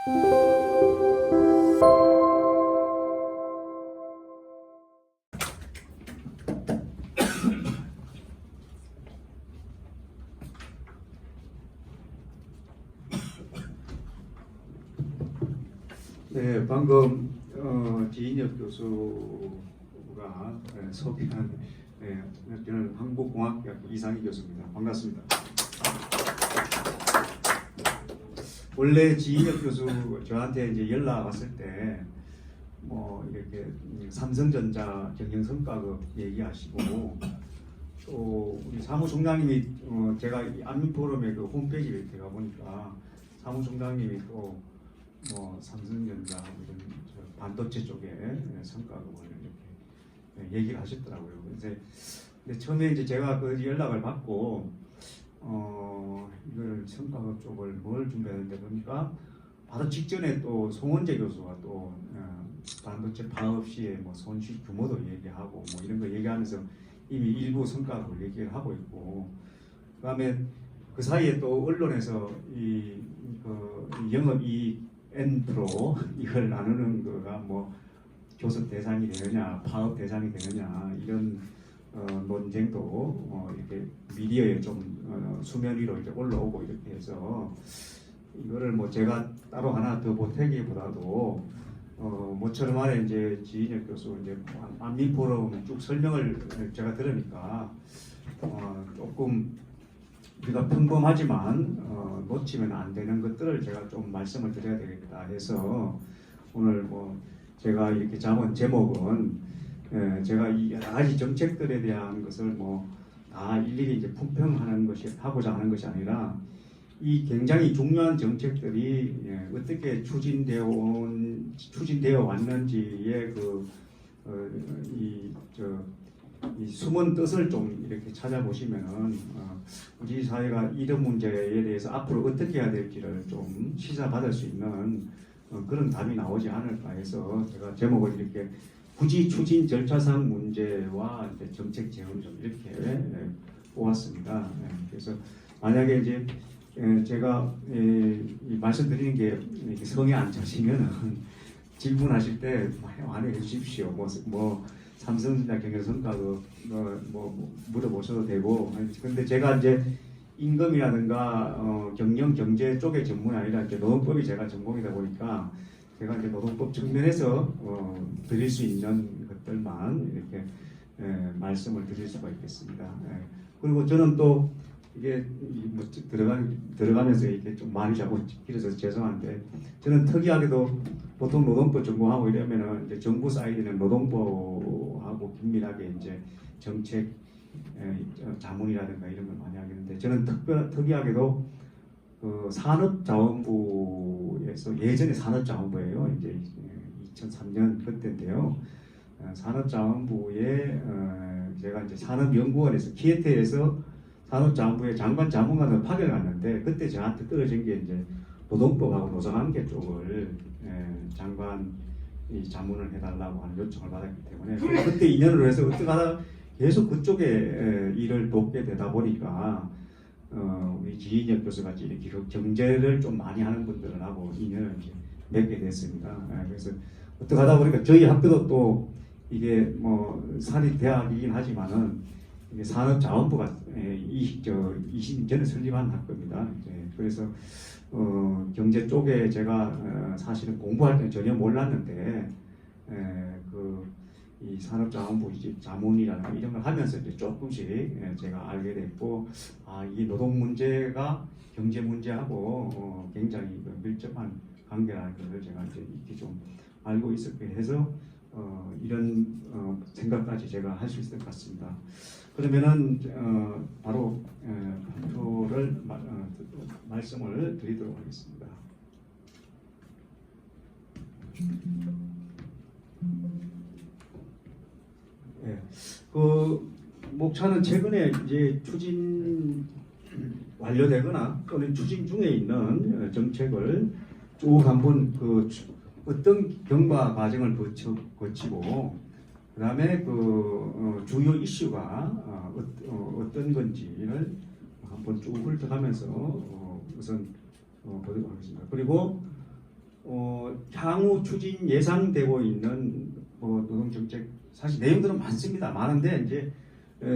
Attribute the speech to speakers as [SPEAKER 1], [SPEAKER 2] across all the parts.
[SPEAKER 1] 네, 방금 지인혁 교수가 소개한 저는 한국공학대학교 이상희 교수입니다. 반갑습니다. 원래 지인혁 교수 저한테 이제 연락 왔을 때 뭐 이렇게 삼성전자 경영성과급 얘기하시고 또 우리 사무총장님이 제가 이 안민포럼의 그 홈페이지를 이렇게 가보니까 사무총장님이 또 뭐 삼성전자 이런 반도체 쪽에 성과급을 이렇게 얘기를 하셨더라고요. 근데 처음에 이제 제가 그 연락을 받고 이걸 성과급 쪽을 뭘 준비하는데 보니까 바로 직전에 또 송원재 교수가 또 반도체 파업 시에 뭐 손실 규모도 얘기하고 뭐 이런 거 얘기하면서 이미 일부 성과급을 얘기를 하고 있고, 그다음에 그 사이에 또 언론에서 그 영업이익 N% 이걸 나누는 거가 뭐 교섭 대상이 되느냐 파업 대상이 되느냐 이런 논쟁도 이렇게 미디어에 좀 수면 위로 이제 올라오고 이렇게 해서 이거를 뭐 제가 따로 하나 더 보태기보다도 모처럼 안에 이제 지인혁 교수 이제 안민포럼 쭉 설명을 제가 들으니까 조금 우리가 평범하지만 놓치면 안 되는 것들을 제가 좀 말씀을 드려야 되겠다 해서 오늘 뭐 제가 이렇게 잡은 제목은 제가 이 여러 가지 정책들에 대한 것을 뭐 다 일일이 이제 품평하는 것이 하고자 하는 것이 아니라 이 굉장히 중요한 정책들이 어떻게 추진되어 왔는지의 이 숨은 뜻을 좀 이렇게 찾아보시면은 우리 사회가 이런 문제에 대해서 앞으로 어떻게 해야 될지를 좀 시사받을 수 있는 그런 답이 나오지 않을까 해서 제가 제목을 이렇게 부지 추진 절차상 문제와 정책 제언 좀 이렇게 뽑았습니다. 그래서 만약에 이제 제가 말씀드리는 게 성에 안 차시면은 질문하실 때 많이 해주십시오. 뭐 삼성전자 경영성과급 뭐 물어보셔도 되고. 근데 제가 이제 임금이라든가 경영 경제 쪽의 전문이 아니라 이제 노동법이 제가 전공이다 보니까 제가 이제 노동법 측면에서 드릴 수 있는 것들만 이렇게 말씀을 드릴 수가 있겠습니다. 그리고 저는 또 이게 뭐 들어가면서 이렇게 좀 많이 자꾸 길어서 죄송한데, 저는 특이하게도 보통 노동법 전공하고 이러면은 이제 정부 사이드는 노동법하고 긴밀하게 이제 정책 자문이라든가 이런 걸 많이 하겠는데, 저는 특이하게도 그 산업자원부에서 예전에 산업자원부예요. 이제 2003년 그때인데요. 산업자원부에 제가 이제 산업연구원에서 기획회에서 산업자원부의 장관 자문관을 파견갔는데, 그때 저한테 떨어진 게 이제 노동법하고 노사관계 쪽을 장관 자문을 해달라고 하는 요청을 받았기 때문에 그때 인연으로 해서 어떻게 하다 계속 그쪽에 일을 돕게 되다 보니까 우리 지인혁 교수 같이 이렇게 경제를 좀 많이 하는 분들하고 인연을 맺게 됐습니다. 그래서 어떻게 하다 보니까 저희 학교도 또 이게 뭐 사립 대학이긴 하지만은 이게 산업자원부가 20년 전에 설립한 학교입니다. 그래서 경제 쪽에 제가 사실은 공부할 때는 전혀 몰랐는데 이 산업자원부 이제 자문이라는 이런 걸 하면서 이제 조금씩 제가 알게 됐고, 이 노동 문제가 경제 문제하고 굉장히 밀접한 관계라는 것을 제가 이제 이렇게 좀 알고 있었게 해서 이런 생각까지 제가 할 수 있을 것 같습니다. 그러면은 바로 발표를 말씀을 드리도록 하겠습니다. 그 목차는 최근에 이제 추진 완료되거나 또는 추진 중에 있는 정책을 쭉 한번 그 어떤 경과 과정을 거치고 그다음에 그 주요 이슈가 어떤 건지를 한번 쭉 훑어가면서 우선 보도록 하겠습니다. 그리고 향후 추진 예상되고 있는 노동정책 사실 내용들은 많습니다. 많은데 이제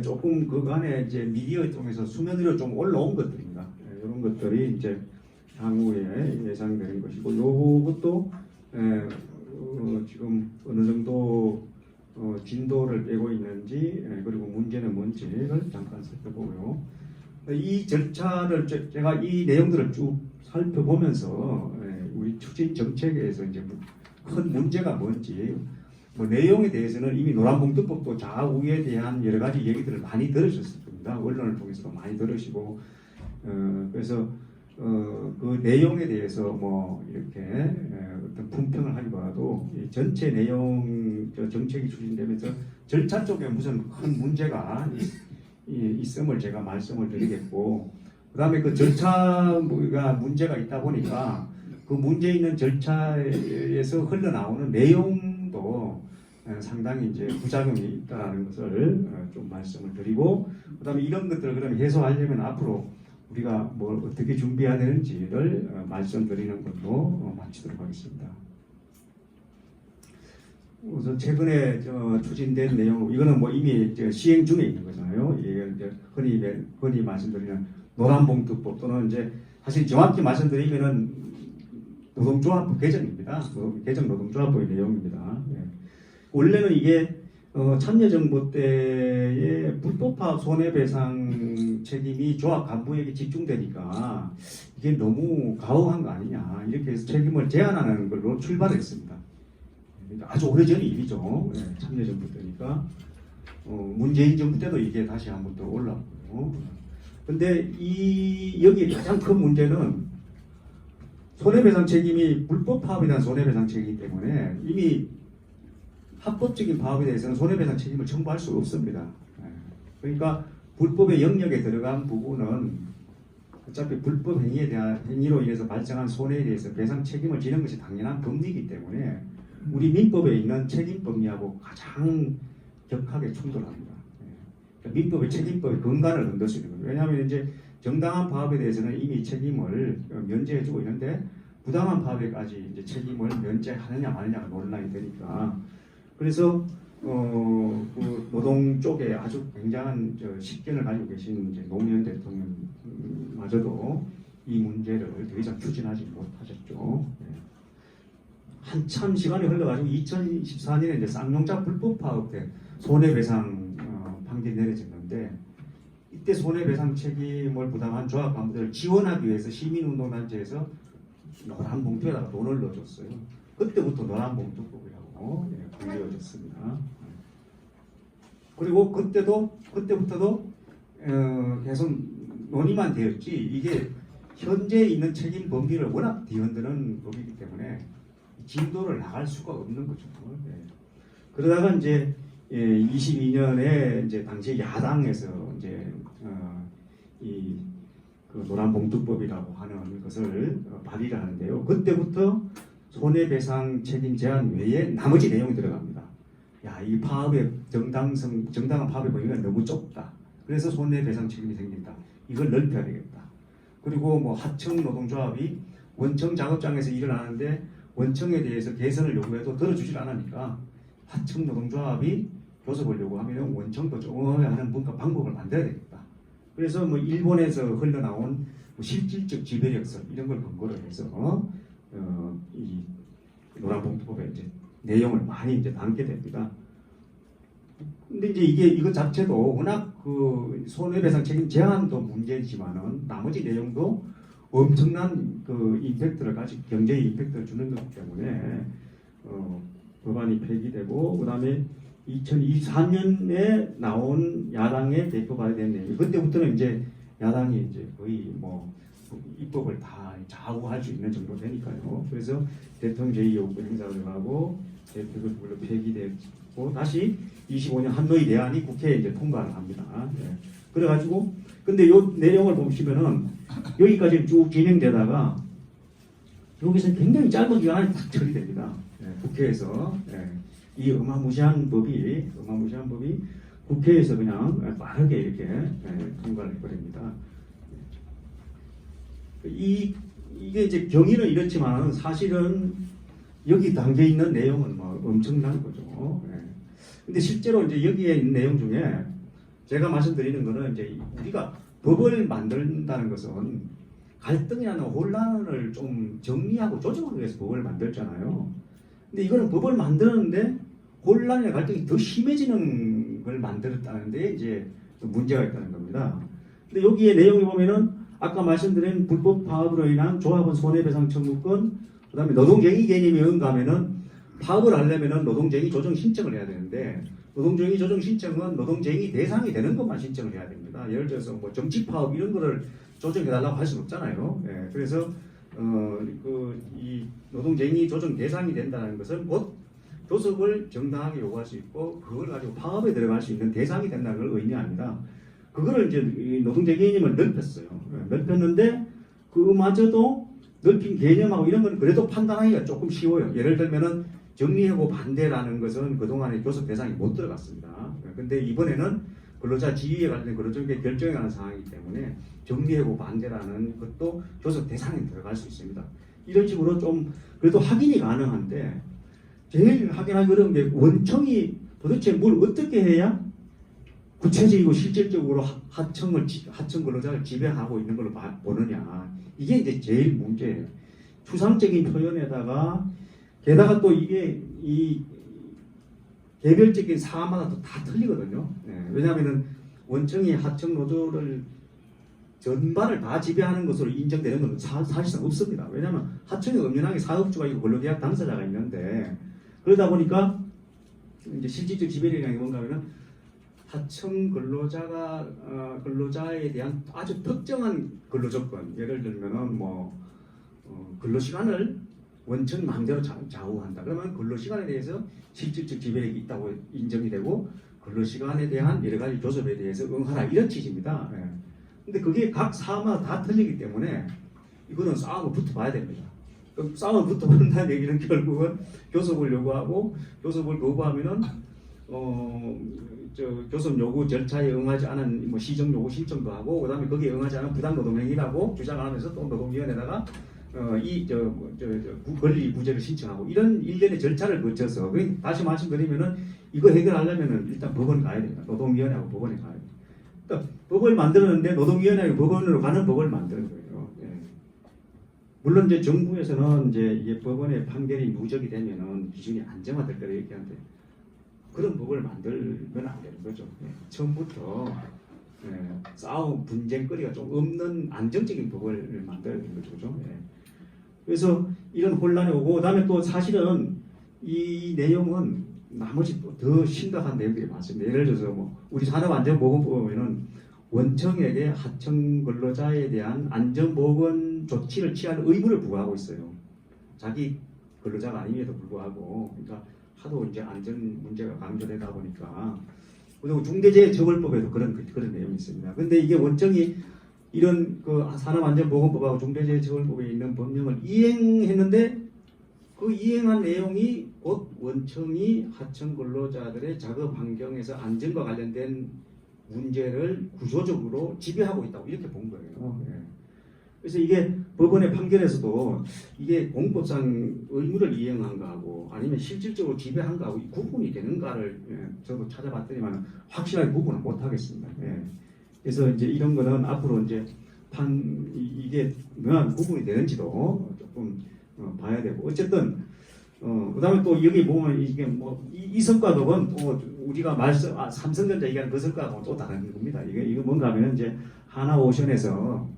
[SPEAKER 1] 조금 그간에 이제 미디어 통해서 수면 위로 좀 올라온 것들입니다. 이런 것들이 이제 향후에 예상되는 것이고, 요것도 지금 어느 정도 진도를 떼고 있는지, 그리고 문제는 뭔지를 잠깐 살펴보고요. 이 절차를 제가 이 내용들을 쭉 살펴보면서 우리 추진 정책에서 이제 큰 문제가 뭔지, 뭐 내용에 대해서는 이미 노란봉투법도 좌우에 대한 여러 가지 얘기들을 많이 들으셨을 겁니다. 언론을 통해서도 많이 들으시고, 그래서 그 내용에 대해서 뭐 이렇게 어떤 품평을 하기보다도 전체 내용 정책이 추진되면서 절차 쪽에 무슨 큰 문제가 있음을 제가 말씀을 드리겠고, 그 다음에 그 절차가 문제가 있다 보니까 그 문제 있는 절차에서 흘러나오는 내용도 상당히 이제 부작용이 있다는 것을 좀 말씀을 드리고, 그 다음에 이런 것들을 그럼 해소하려면 앞으로 우리가 뭘 어떻게 준비해야 되는지를 말씀드리는 걸로 마치도록 하겠습니다. 우선 최근에 추진된 내용, 이거는 뭐 이미 시행 중에 있는 거잖아요. 이게 이제 흔히 말씀드리는 노란봉투법, 또는 이제 사실 정확히 말씀드리면은 노동조합법 개정입니다. 개정 노동조합법의 내용입니다. 원래는 이게 참여정부 때의 불법파업 손해배상 책임이 조합 간부에게 집중되니까 이게 너무 가혹한 거 아니냐, 이렇게 해서 책임을 제한하는 걸로 출발했습니다. 아주 오래전 일이죠. 참여정부 때니까. 문재인 정부 때도 이게 다시 한번 더 올라왔고요. 근데 여기에 가장 큰 문제는 손해배상 책임이 불법 파업에 대한 손해배상 책임이기 때문에 이미 합법적인 파업에 대해서는 손해배상 책임을 청구할 수 없습니다. 그러니까 불법의 영역에 들어간 부분은 어차피 불법 행위로 인해서 발생한 손해에 대해서 배상 책임을 지는 것이 당연한 법리이기 때문에 우리 민법에 있는 책임법리하고 가장 격하게 충돌합니다. 민법의 책임법의 근간을 흔들수있는 거죠. 왜냐하면 이제 정당한 파업에 대해서는 이미 책임을 면제해주고 있는데 부당한 파업에까지 이제 책임을 면제하느냐 마느냐가 논란이 되니까, 그래서 그 노동 쪽에 아주 굉장한 식견을 가지고 계신 이제 노무현 대통령마저도 이 문제를 더 이상 추진하지 못하셨죠. 한참 시간이 흘러가지고 2014년에 이제 쌍용차 불법 파업 때 손해배상 판결이 내려졌는데, 이때 손해배상 책임을 부담한 조합 간부들을 지원하기 위해서 시민운동단체에서 노란 봉투에다가 돈을 넣어줬어요. 그때부터 노란 봉투법이라고 불려졌습니다. 그리고 그때부터도 계속 논의만 되었지, 이게 현재 있는 책임 범위를 워낙 뒤흔드는 법이기 때문에 진도를 나갈 수가 없는 거죠. 그러다가 이제 22년에 이제 당시 야당에서 이제 그 노란봉투법이라고 하는 것을 발의를 하는데요. 그때부터 손해배상 책임 제한 외에 나머지 내용이 들어갑니다. 야, 이 파업의 정당한 파업의 범위가 너무 좁다. 그래서 손해배상 책임이 생긴다. 이걸 넓혀야 되겠다. 그리고 뭐 하청 노동조합이 원청 작업장에서 일을 하는데 원청에 대해서 개선을 요구해도 들어주질 않으니까 하청 노동조합이 교섭을 요구하면 원청도 조언하는 방법을 만들어야 되겠다. 그래서 뭐 일본에서 흘러나온 뭐 실질적 지배력설 이런 걸 근거로 해서 이 노란봉투법의 이제 내용을 많이 이제 담게 됩니다. 근데 이제 이것 자체도 워낙 그 손해배상 책임 제한도 문제지만은 나머지 내용도 엄청난 그 임팩트를 가지고 경제의 임팩트를 주는 거기 때문에 법안이 폐기되고, 그다음에 2024년에 나온 야당의 대표가 된 내용, 그때부터는 이제 야당이 이제 거의 뭐 입법을 다 좌우할 수 있는 정도 되니까요. 그래서 대통령 제2요구 행사를 하고 대표도 폐기되고 다시 25년 한노이 내안이 국회에 이제 통과를 합니다. 그래가지고 근데 요 내용을 보시면은 여기까지 쭉 진행되다가 여기서 굉장히 짧은 기간에 딱 처리됩니다. 국회에서 이 어마무시한 법이 국회에서 그냥 빠르게 이렇게 통과를 해버립니다. 이게 이제 경위는 이렇지만 사실은 여기 담겨 있는 내용은 뭐 엄청난 거죠. 예. 근데 실제로 이제 여기에 있는 내용 중에 제가 말씀드리는 거는 이제 우리가 법을 만든다는 것은 갈등이나 혼란을 좀 정리하고 조정하기 위해서 법을 만들잖아요. 근데 이거는 법을 만드는데 혼란이나 갈등이 더 심해지는 걸 만들었다는데 이제 문제가 있다는 겁니다. 근데 여기에 내용을 보면은 아까 말씀드린 불법 파업으로 인한 조합원 손해배상 청구권, 그다음에 노동쟁의 개념이 응가하면은 파업을 하려면은 노동쟁의 조정 신청을 해야 되는데 노동쟁의 조정 신청은 노동쟁의 대상이 되는 것만 신청을 해야 됩니다. 예를 들어서 뭐 정치 파업 이런 거를 조정해달라고 할 수는 없잖아요. 예, 그래서 이 노동쟁의 조정 대상이 된다는 것은 곧 교섭을 정당하게 요구할 수 있고 그걸 가지고 파업에 들어갈 수 있는 대상이 된다는 걸 의미합니다. 그거를 이제 노동쟁의 개념을 넓혔어요. 넓혔는데 그마저도 넓힌 개념하고 이런 건 그래도 판단하기가 조금 쉬워요. 예를 들면은 정리해고 반대라는 것은 그동안에 교섭 대상이 못 들어갔습니다. 근데 이번에는 근로자 지위에 관련된 근로정계 결정에 관한 상황이기 때문에 정리해고 반대라는 것도 교섭 대상에 들어갈 수 있습니다. 이런 식으로 좀 그래도 확인이 가능한데 제일 확인하기 어려운 게 원청이 도대체 뭘 어떻게 해야 구체적이고 실질적으로 하청 근로자를 지배하고 있는 걸로 보느냐. 이게 이제 제일 문제예요. 추상적인 표현에다가 게다가 또 이게 이 개별적인 사안마다 또 다 틀리거든요. 네, 왜냐하면은 원청이 하청 노조를 전반을 다 지배하는 것으로 인정되는 것은 사실상 없습니다. 왜냐하면 하청이 엄연하게 사업주가 있고 근로계약 당사자가 있는데 그러다 보니까 이제 실질적 지배력이 뭔가 하면은 하청 근로자에 대한 아주 특정한 근로 조건, 예를 들면은 근로 시간을 원청이 마음대로 좌우한다. 그러면 근로 시간에 대해서 실질적 지배력이 있다고 인정이 되고 근로 시간에 대한 여러 가지 교섭에 대해서 응하라 이런 취지입니다. 예. 근데 그게 각 사마다 다 틀리기 때문에 이거는 싸움을 붙어봐야 됩니다. 싸움을 붙어본다는 얘기는 결국은 교섭을 요구하고 교섭을 거부하면은 교섭 요구 절차에 응하지 않은 시정 요구 신청도 하고 그다음에 거기에 응하지 않은 부당 노동행위라고 주장하면서 또 노동위원회다가 권리 구제를 신청하고 이런 일련의 절차를 거쳐서 다시 말씀드리면은 이거 해결하려면은 일단 법원 가야 됩니다. 노동위원회하고 법원에 가야 됩니다. 그러니까 법을 만들었는데 노동위원회하고 법원으로 가는 법을 만드는 거예요. 예. 물론 이제 정부에서는 이제 이게 법원의 판결이 누적이 되면은 기준이 안정화될 거라 얘기하는데 그런 법을 만들면 안 되는 거죠. 예. 처음부터 싸움 분쟁거리가 좀 없는 안정적인 법을 만들어야 되는 거죠. 예. 그래서 이런 혼란이 오고 그다음에 또 사실은 이 내용은 나머지 또 더 심각한 내용들이 많습니다. 예를 들어서 우리 산업안전보건법에 보면은 원청에게 하청 근로자에 대한 안전보건 조치를 취할 의무를 부과하고 있어요. 자기 근로자가 아님에도 불구하고 그러니까 하도 이제 안전 문제가 강조되다 보니까 그리고 중대재해처벌법에도 그런 내용이 있습니다. 근데 이게 원청이 이런 산업안전보건법하고 중대재해처벌법에 있는 법령을 이행했는데 그 이행한 내용이 곧 원청이 하청 근로자들의 작업 환경에서 안전과 관련된 문제를 구조적으로 지배하고 있다고 이렇게 본 거예요. 예. 그래서 이게 법원의 판결에서도 이게 공법상 의무를 이행한 거하고 아니면 실질적으로 지배한 거하고 구분이 되는가를 저도 찾아봤더니만 확실하게 구분을 못 하겠습니다. 예. 그래서 이제 이런 거는 앞으로 이제 이게 명확한 구분이 되는지도 조금 봐야 되고 어쨌든 그다음에 또 여기 보면 이게 이 성과급은 또 우리가 삼성전자 얘기하는 그 성과급은 또 다른 겁니다. 이거 뭔가 하면 이제 하나오션에서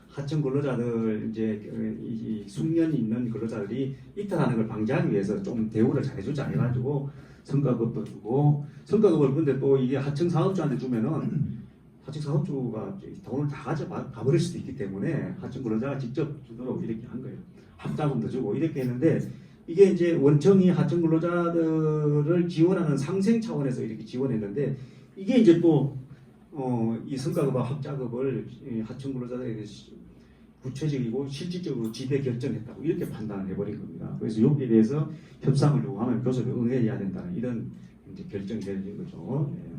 [SPEAKER 1] 하청 근로자들 이제 이 숙련이 있는 근로자들이 이탈하는 걸 방지하기 위해서 좀 대우를 잘해주자 해가지고 성과급도 주고 성과급을 근데 또 이게 하청 사업주한테 주면은 하청 사업주가 돈을 다 가져가버릴 수도 있기 때문에 하청 근로자가 직접 주도록 이렇게 한 거예요. 합자금도 주고 이렇게 했는데 이게 이제 원청이 하청 근로자들을 지원하는 상생 차원에서 이렇게 지원했는데 이게 이제 또 이 성과급과 합자급을 하청 근로자들에게 구체적이고 실질적으로 지배 결정했다고 이렇게 판단을 해버린 겁니다. 그래서 여기에 대해서 협상을 요구하면 교섭에 응해야 된다는 이런 이제 결정이 되는 거죠. 예.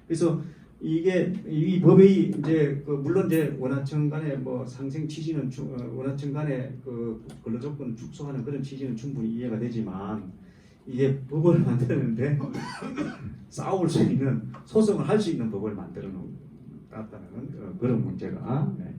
[SPEAKER 1] 그래서 이게 이 법의 이제 그 물론 이제 원하청 간의 뭐 상생 취지는 원하청 간의 그 근로 조건을 축소하는 그런 취지는 충분히 이해가 되지만 이게 법을 만드는데 싸울 수 있는 소송을 할 수 있는 법을 만들어 놓았다는 그런 문제가 네.